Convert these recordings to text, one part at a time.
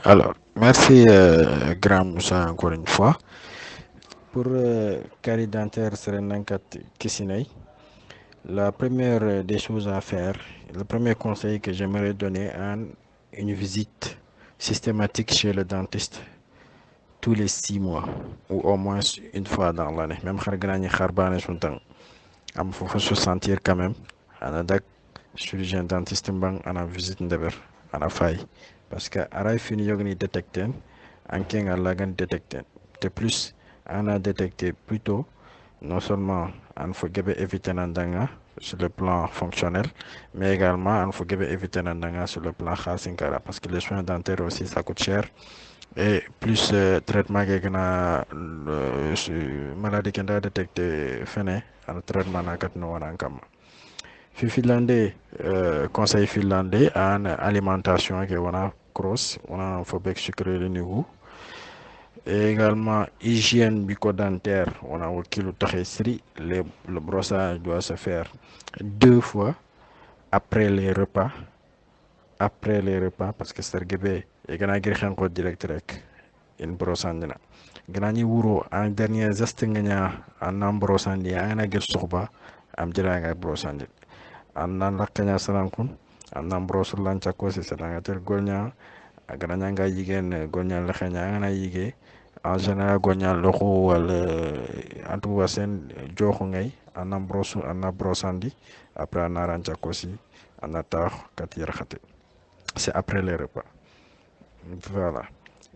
Alors, merci Grand Moussa encore une fois. Pour carie dentaire Serenankat Kisinay, la première des choses à faire, le premier conseil que j'aimerais donner à une visite systématique chez le dentiste tous les 6 mois ou au moins une fois dans l'année. Même Khargrani Kharbane Suntan. Il faut se sentir quand même. On a chirurgien dentiste bang ana visite ndeber ana fay parce que aray fini yogni détecter en kenga lagan détecter de plus on a détecté plus tôt non seulement on faut éviter nandanga sur le plan fonctionnel mais également on faut éviter nandanga sur le plan khasinkara parce que les soins dentaires aussi ça coûte cher et plus traitement que na maladie kenda détecté fene un traitement na kat no wana kam fi finlandais conseil finlandais en alimentation que on a cross on a faut bec sucré le niveau et également hygiène bucco-dentaire on a au kilo taxisri le brossage doit se faire 2 fois après les repas parce que sergebe et gana gir xen ko direct rek in brossandina gana ni wuro en dernier geste nganya en brossandi ana gir soxba am jira nga brossandi annan lakkanya sanankun annan brosu lanca ko si sedangatel golnya agana nga yigen golnya lakhanya ngana yige en général golnya loxo wala antu wasen joxu ngay annan brosu anna brosandi après anna ranca ko si anna tax kat yarxate c'est après les repas voilà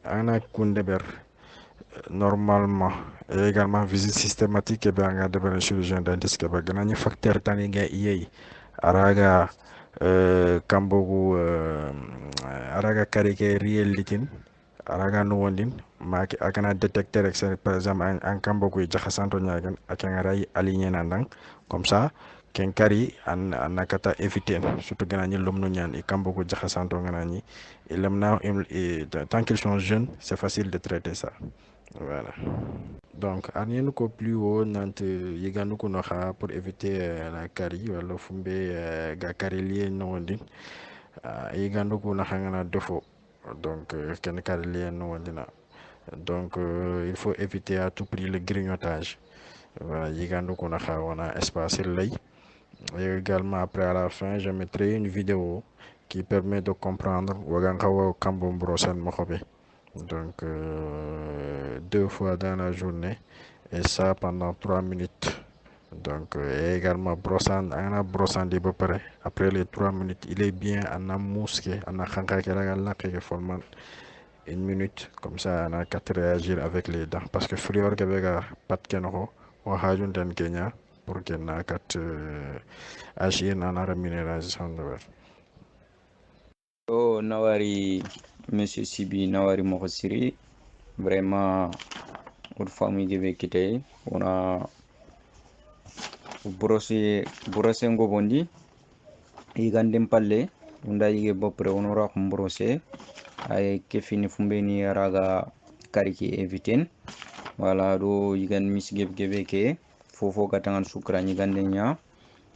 ana kundeber normalement et également visite systématique et bien de chirurgien dentiste que gana ni facteur tani nga yey araga kambogu araga karike riel litin araga no wondin maki akana détecter par exemple en kambogu jaxasanto ñagan akanga ray aligné nandang comme ça ken kari an nakata éviter surtout gana ni lomno ñaan e kambogu jaxasanto ngana ni et lamna tant qu'ils sont jeunes c'est facile de traiter ça voilà. Donc, rien ko plus haut nante yiganu ko noxa pour éviter la carie wala fumbe ga carie lié non din yiganu ko noxa ngana defo donc ken carie lié non dina donc il faut éviter à tout prix le grignotage voilà yiganu ko noxa wana espace lay et également après à la fin je mettrai une vidéo qui permet de comprendre wagan xawa kambo brosen moxobe donc 2 fois dans la journée et ça pendant 3 minutes donc et également brossant des près après les 3 minutes il est bien en a mousqué en a format 1 minute comme ça on a qu'à réagir avec les dents parce que fluor que vega pat kenoko o hajun den kenya pour que na kat agir en a rémunération de ver. Oh, nawari Monsieur Sibi, nawari Mohosiri, vraiment, une famille qui veut quitter, on a brossé ngo bondi, igandem palle, unda yige bopre onora kumbrose, ay kefini fumbeni raga kariki eviten, voilà, do yigan misgeb gebeke, fofo katangan sukra yigandenya,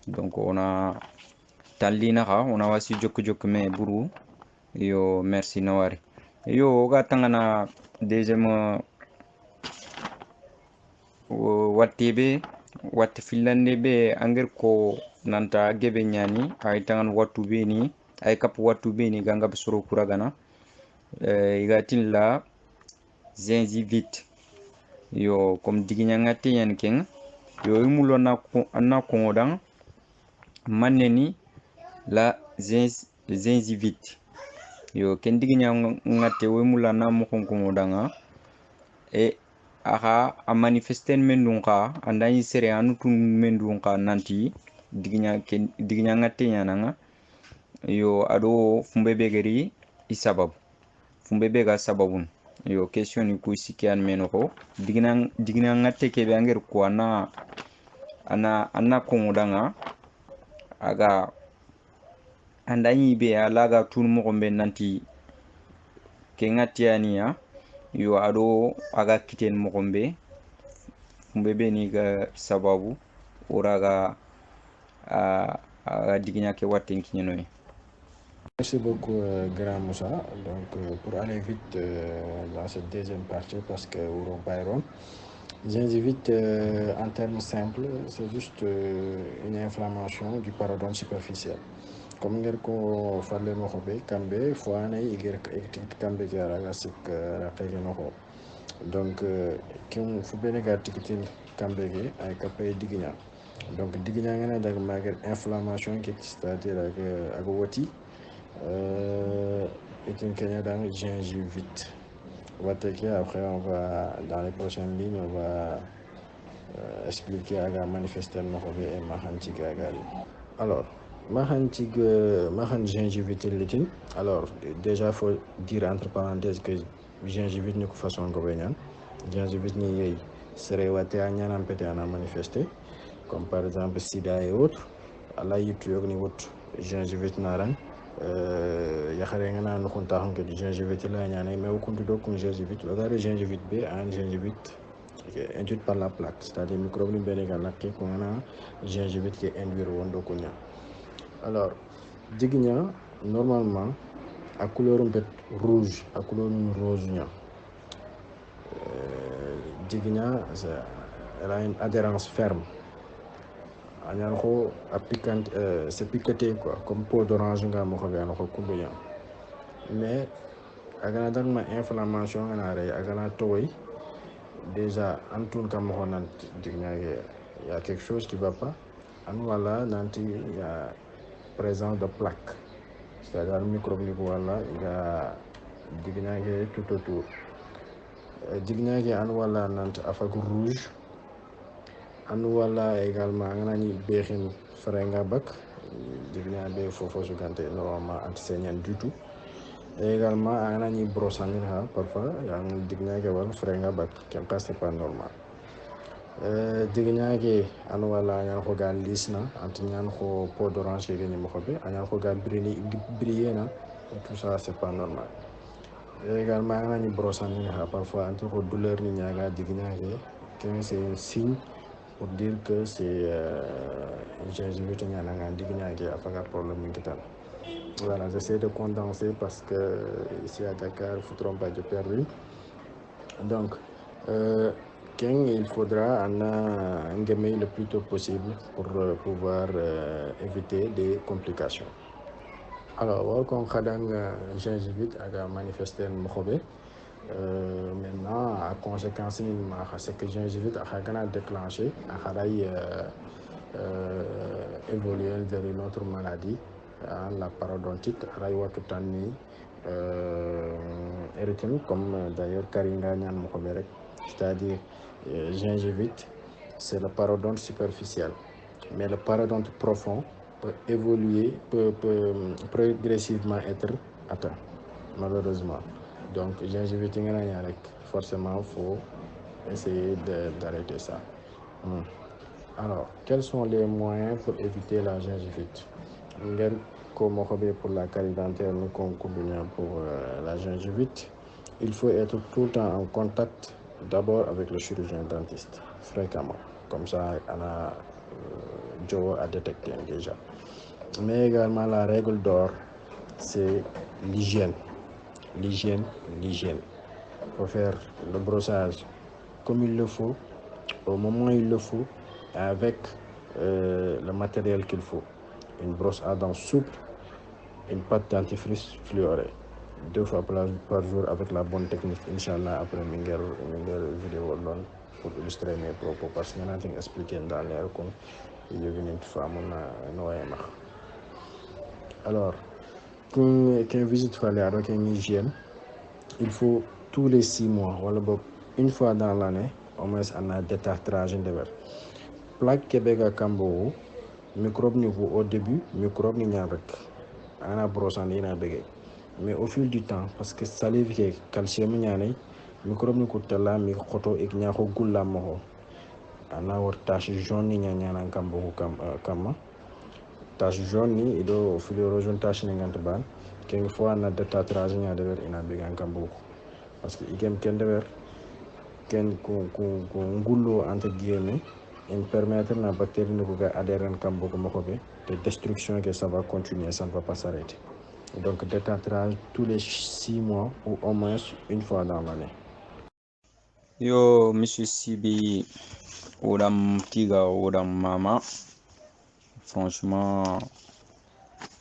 donc on a tallina on a wasi jok me buru. Yo merci nawari yo ga tangana deuxième wattebe watte finlande be anger ko nanta gebe nyani ay tangan wattu be ni ay kap wattu be ni ganga be soro kuragana igatin la zenzivit yo comme diginya ngati yan ken yo imulo na ko ngodan maneni la zenzivit yo ken diginya ngate we mula na mo konko danga e aha a manifesten mendun ka andani sere anutun mendun ka nanti diginya ngate yananga yo ado fumbe begeri isabab fumbe bega sababun yo question ni ku sikian menoko diginya ngate ke be anger ko ana konko danga aga andani be alaga tun mo gombe nanti ke ngatiania yo ado aga kiten mo gombe fumbe be ni ga sababu uraga a diginya ke watten kinyenoy Merci beaucoup, Grand Moussa. Donc, pour aller vite dans cette deuxième partie, parce que Ouro Byron, gingivite, en termes simples, c'est juste une inflammation du parodonte superficiel. Comme ngeen ko falle no xobe kambe fo anay igir kambe gara gasik raqege no xob. Donc kim fu bene ga tikitil kambe ge ay kapay dignya. Donc dignya ngana dag mager inflammation qui c'est-à-dire ak woti est une Kenya dans gingivite. On va checker après, on va dans les prochaines lignes, on va expliquer à manifester le mauvais et mahantig agali. Alors, mahantig gingivite litin. Alors, déjà il faut dire entre parenthèses que gingivite n'est que façon gouvernement. Gingivite n'est serait waté à nyan empêté à manifester, comme par exemple sida et autres. Allah YouTube ni autre gingivite naran. Yaxare nga naan xun taxon ke gingivite la ñane mais ukuntu do kun gingivite la gare gingivite B en gingivite induite par la plaque, c'est-à-dire microbe ni bene ga nakki ko ngana gingivite qui induire won do kunya. Alors digna normalement à couleur un peu rouge, à couleur rose nya. Digna elle a une adhérence ferme. C'est piqueté quoi, comme peau d'orange nga mo xamé no ko mais agana dagma inflammation ngana ray agana toy déjà antul kam honan digna y a quelque chose qui va pas an wala nanti y a présence de plaque, c'est-à-dire microbe ni wala il y a digna tout autour digna an wala nanti afak rouge an wala également ngani bexin frenga bak digna be fofo su gante normalement antisaignant du tout et également ngani brossane ha parfois yang digna ke wal frenga bak kem pas c'est pas normal digna ke an wala nyan ko gal lisna anti nyan ko peau d'orange ke ni mo xobe nyan ko gal briller na tout ça c'est pas normal et également ngani brossane ha parfois anti ko douleur ni nyaga digna ke c'est un signe pour dire que c'est gingivite ñananga digna ke afaga problème ngi tan. Voilà, j'essaie de condenser parce que ici à Dakar il faut tromper de perdu. Donc il faudra en engamer le plus tôt possible pour pouvoir éviter des complications. Alors welcome khadang gingivite aga manifester mo xobé. Maintenant, à conséquence, c'est que gingivite a déclenché, a évolué vers une autre maladie, la parodontite, érythème, comme d'ailleurs Karinga Nyan Mokomerek, c'est-à-dire gingivite, c'est le parodonte superficiel. Mais le parodonte profond peut évoluer, peut progressivement être atteint, malheureusement. Donc, gingivite, forcément, il faut essayer d'arrêter ça. Alors, quels sont les moyens pour éviter la gingivite? Comme pour la carie dentaire, nous combinons pour la gingivite. Il faut être tout le temps en contact d'abord avec le chirurgien dentiste, fréquemment. Comme ça, on a Joe à détecter déjà. Mais également, la règle d'or, c'est l'hygiène. L'hygiène. Il faut faire le brossage comme il le faut, au moment où il le faut, avec le matériel qu'il faut. Une brosse à dents souple, une pâte dentifrice fluorée. 2 fois par jour avec la bonne technique. Inch'Allah, après une vidéo pour illustrer mes propos, parce que je vais expliquer dans l'air comme il est venu une femme. Alors, quand visite avec une hygiène, il faut tous les 6 mois, une fois dans l'année, au moins on a détartrage de verre. Plaque Québec Cambo, microbe niveau au début, microbe ni rek. On a brossé mais au fil du temps, parce que salive qui calcium ni microbe ni kutela mi khoto ek nyako gulla mo. On a tache jaune ni nyana Cambo kama. Tache jaune ni ido au fil de rojon tache ni ngantban. Quelquefois on a détartrage ni de verre ina began Cambo. Parce que igem kendever ken ko ngullo entre guillemets et permettre la bactérie de adhérer à cambo de destruction que ça va continuer, ça ne va pas s'arrêter. donc détartrage tous les 6 mois ou au moins une fois dans l'année. Yo monsieur Sibi odam tiga odam mama franchement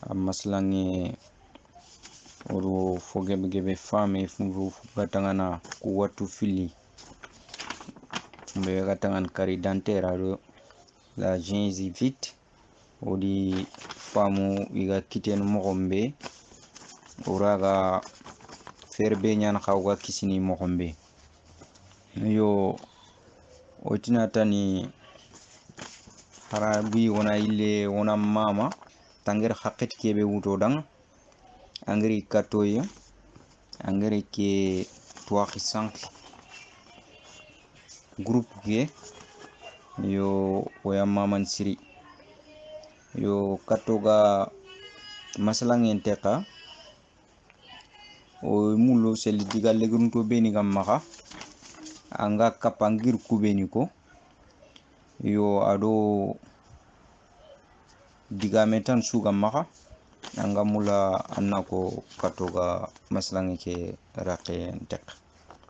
a maslange odo fogebe fame fungu gatangana ku watu fili mbe gatangan kari dentaire ado la gingivite odi famu iga kiten mogombe oraga ferbe nyan khawga kisini mogombe yo otinatani harabi wona ile wona mama tanger haket kebe wuto dang angri katoy angri ke toaxi sank groupe ge yo oya maman siri yo katoga masalang enteka o mulo sel diga legrunto beni gamma anga kapangir kubeni ko yo ado diga metan suga maka anga mula annako katoga maslangi ke raqe ntek.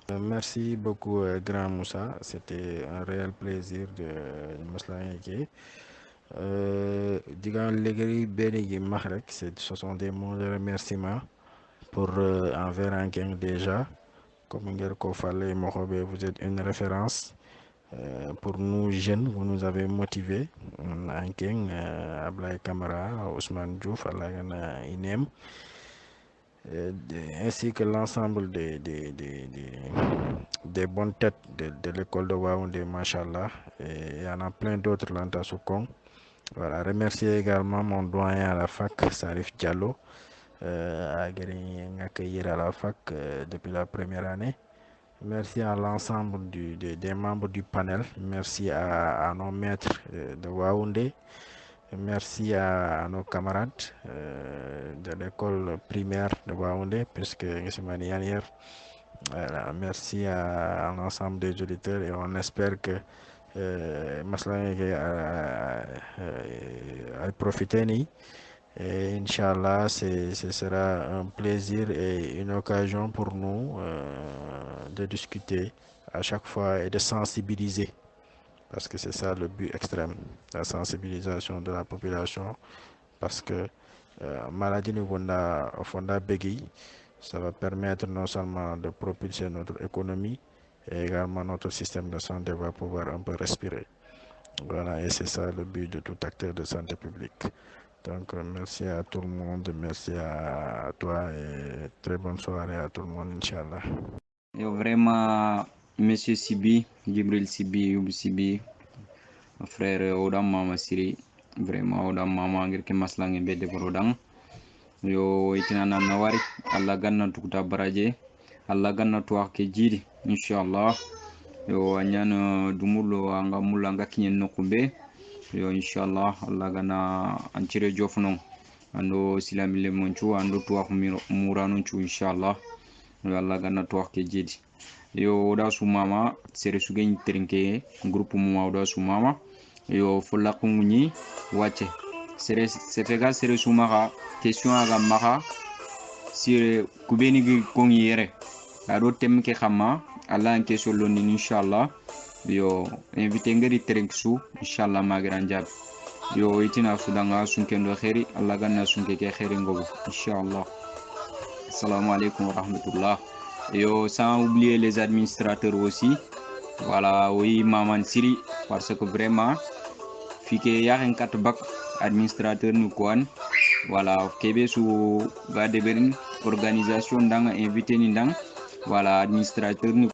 Merci beaucoup grand Moussa, c'était un réel plaisir de maslangi diga legri beni mahrek, ce sont des mots de remerciement pour envers Anking déjà comme Ngerko Fallé Mohobe, vous êtes une référence. Pour nous jeunes, vous nous avez motivés. Anking, Ablaye Kamara, Ousmane Diouf, Alagana Inem, ainsi que l'ensemble des bonnes têtes de l'école de Waoundé, Machallah. Et il y en a plein d'autres, Lanta Soukong. Voilà, remercier également mon doyen à la fac, Sarif Diallo, à accueillir à la fac depuis la première année. Merci à l'ensemble des membres du panel. Merci à nos maîtres de Waoundé. Merci à nos camarades de l'école primaire de Waoundé, puisque merci à l'ensemble des auditeurs et on espère que Maslang a profité. Et Inch'Allah, ce sera un plaisir et une occasion pour nous de discuter à chaque fois et de sensibiliser. Parce que c'est ça le but extrême, la sensibilisation de la population. Parce que maladie nous fonda Begui, ça va permettre non seulement de propulser notre économie, et également notre système de santé va pouvoir un peu respirer. Voilà, et c'est ça le but de tout acteur de santé publique. Donc, merci à tout le monde, merci à toi et très bonne soirée à tout le monde, Inch'Allah. Yo vraiment, monsieur Sibi, Gibril Sibi, Youb Sibi, frère Odam Mama Siri, vraiment Odam Mama ngir ke maslangi be devorodang. Yo itinana nawari, Allah ganna tukuta baraje, Allah ganna tuwa ke jiri, Inch'Allah. Yo anyana dumulo anga mula anga kinyen nokumbe. Yo inshallah Allah gana ancire jofno ando silamile monchu ando tuwa murano chu inshallah yo Allah gana tuwa ke jedi yo da su mama sere su gen trinke groupe mu da su mama yo fola kunni wache sere sefega sere su maka question aga maka sire kubeni gi kongi yere ado tem ke khama Allah en question loni inshallah yo invité ngari trenksu inshallah magran jab yo itina fudanga sunkendo khairi Allah ganna sunke ke khairi ngobo inshallah. Assalamu alaikum wa rahmatullah. Yo sans oublier les administrateurs aussi, voilà, oui maman Siri parce que vraiment fike yaren kat bak administrateur nu koan voilà kebe su ga deberin organisation dang invité ni dang voilà administrateur nu